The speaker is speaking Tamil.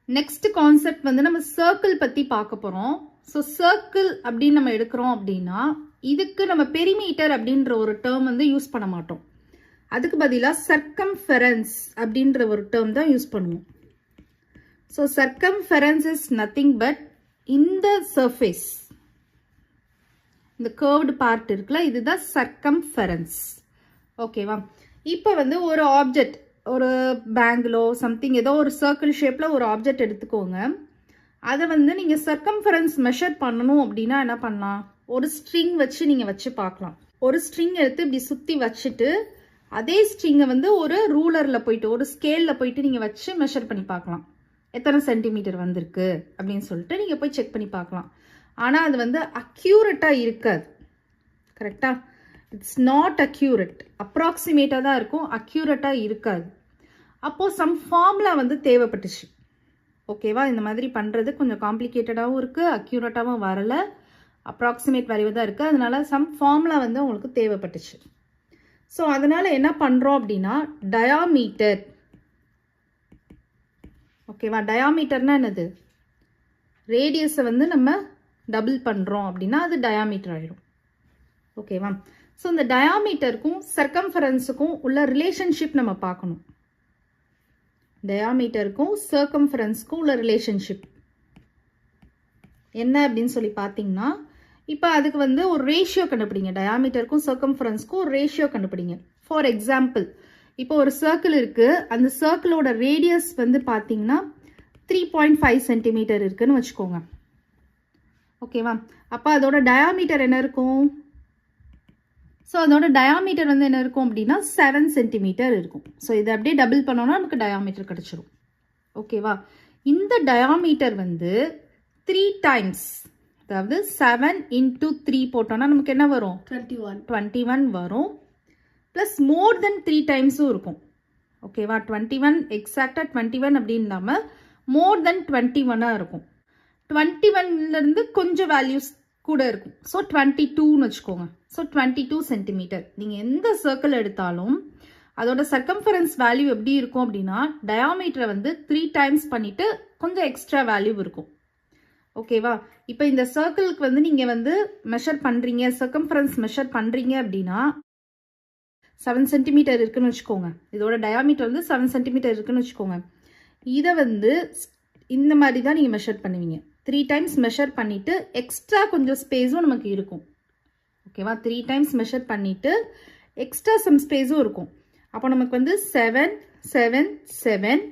நெக்ஸ்ட் கான்செப்ட் வந்து நம்ம சர்க்கிள் பற்றி பார்க்க போகிறோம். ஸோ சர்க்கிள் அப்படின்னு நம்ம எடுக்கிறோம் அப்படின்னா இதுக்கு நம்ம பெரிமீட்டர் அப்படின்ற ஒரு டேர்ம் வந்து யூஸ் பண்ண மாட்டோம். அதுக்கு பதிலாக சர்க்கம்ஃபெரன்ஸ் அப்படின்ற ஒரு டேர்ம் தான் யூஸ் பண்ணுவோம். ஸோ சர்க்கம்ஃபெரன்ஸ் இஸ் நத்திங் பட் இந்த சர்ஃபேஸ், இந்த கர்வ்டு பார்ட் இருக்குல்ல, இதுதான் சர்க்கம்ஃபெரன்ஸ். ஓகேவா? இப்போ வந்து ஒரு ஆப்ஜெக்ட், ஒரு பேங்கிலோ சம்திங் ஏதோ ஒரு சர்க்கிள் ஷேப்பில் ஒரு ஆப்ஜெக்ட் எடுத்துக்கோங்க. அதை வந்து நீங்கள் சர்க்கம்ஃபெரன்ஸ் மெஷர் பண்ணணும் அப்படின்னா என்ன பண்ணலாம்? ஒரு ஸ்ட்ரிங் வச்சு நீங்கள் வச்சு பார்க்கலாம். ஒரு ஸ்ட்ரிங் எடுத்து இப்படி சுற்றி வச்சுட்டு அதே ஸ்ட்ரிங்கை வந்து ஒரு ரூலரில் போயிட்டு ஒரு ஸ்கேலில் போயிட்டு நீங்கள் வச்சு மெஷர் பண்ணி பார்க்கலாம். எத்தனை சென்டிமீட்டர் வந்திருக்கு அப்படின்னு சொல்லிட்டு நீங்கள் போய் செக் பண்ணி பார்க்கலாம். ஆனால் அது வந்து அக்யூரேட்டாக இருக்காது. கரெக்டாக? It's not accurate. அப்ராக்சிமேட்டாக தான் இருக்கும், அக்யூரேட்டாக இருக்காது. அப்போது சம் ஃபார்முலா வந்து தேவைப்பட்டுச்சு. ஓகேவா? இந்த மாதிரி பண்ணுறது கொஞ்சம் காம்ப்ளிகேட்டடாகவும் இருக்குது, அக்யூரேட்டாகவும் வரலை, அப்ராக்சிமேட் வேல்யூ தான் இருக்குது. அதனால சம் ஃபார்முலா வந்து உங்களுக்கு தேவைப்பட்டுச்சு. ஸோ அதனால் என்ன பண்ணுறோம் அப்படின்னா டயாமீட்டர். ஓகேவா? டயாமீட்டர்னா என்னது? ரேடியஸை வந்து நம்ம டபுள் பண்ணுறோம் அப்படின்னா அது டயாமீட்டர் ஆகிடும். ஓகேவா? ஸோ இந்த டயாமீட்டருக்கும் சர்க்கம்ஃபரன்ஸுக்கும் உள்ள ரிலேஷன்ஷிப் நம்ம பார்க்கணும். டயாமீட்டருக்கும் சர்க்கம்ஃபரன்ஸுக்கும் உள்ள ரிலேஷன்ஷிப் என்ன அப்படின்னு சொல்லி பார்த்தீங்கன்னா, இப்போ அதுக்கு வந்து ஒரு ரேஷியோ கண்டுபிடிங்க. டயாமீட்டருக்கும் சர்க்கம்ஃபரன்ஸ்க்கும் ஒரு ரேஷியோ கண்டுபிடிங்க. ஃபார் எக்ஸாம்பிள், இப்போ ஒரு சர்க்கிள் இருக்குது, அந்த சர்க்கிளோட ரேடியஸ் வந்து பார்த்தீங்கன்னா 3.5 சென்டிமீட்டர் இருக்குன்னு வச்சுக்கோங்க. ஓகேவா? அப்போ அதோட டயாமீட்டர் என்ன இருக்கும்? ஸோ அதோட டயாமீட்டர் வந்து என்ன இருக்கும் அப்படின்னா 7 சென்டிமீட்டர் இருக்கும். ஸோ இதை அப்படியே டபுள் பண்ணோன்னா நமக்கு டயாமீட்டர் கிடச்சிரும். ஓகேவா? இந்த டயாமீட்டர் வந்து 3 டைம்ஸ், அதாவது 7 into 3 போட்டோன்னா நமக்கு என்ன வரும்? 21 வரும். ப்ளஸ் மோர் தென் 3 டைம்ஸும் இருக்கும். ஓகேவா? 21 எக்ஸாக்டாக 21 அப்படின்னு இல்லாமல் மோர் தென் 21 இருக்கும். 21லேருந்து கொஞ்சம் வேல்யூஸ் கூட இருக்கும். ஸோ 22ன்னு வச்சுக்கோங்க. So 22 centimetre. நீங்கள் எந்த சர்க்கிள் எடுத்தாலும் அதோட சர்க்கம்ஃபரன்ஸ் வேல்யூ எப்படி இருக்கும் அப்படின்னா டயாமீட்டரை வந்து 3 டைம்ஸ் பண்ணிவிட்டு கொஞ்சம் எக்ஸ்ட்ரா வேல்யூ இருக்கும். ஓகேவா? இப்போ இந்த சர்க்கிளுக்கு வந்து நீங்கள் வந்து மெஷர் பண்ணுறீங்க, சர்க்கம்ஃபரன்ஸ் மெஷர் பண்ணுறீங்க அப்படின்னா 7 சென்டிமீட்டர் இருக்குன்னு வச்சுக்கோங்க. இதோட டயாமீட்டர் வந்து 7 சென்டிமீட்டர் இருக்குன்னு வச்சுக்கோங்க. இதை வந்து இந்த மாதிரி தான் நீங்கள் மெஷர் பண்ணுவீங்க. 3 டைம்ஸ் மெஷர் பண்ணிவிட்டு எக்ஸ்ட்ரா கொஞ்சம் ஸ்பேஸும் நமக்கு இருக்கும். ஓகேவா? 3 டைம்ஸ் மெஷர் பண்ணிவிட்டு எக்ஸ்ட்ரா சம் ஸ்பேஸும் இருக்கும். அப்போ நமக்கு வந்து 7 7 7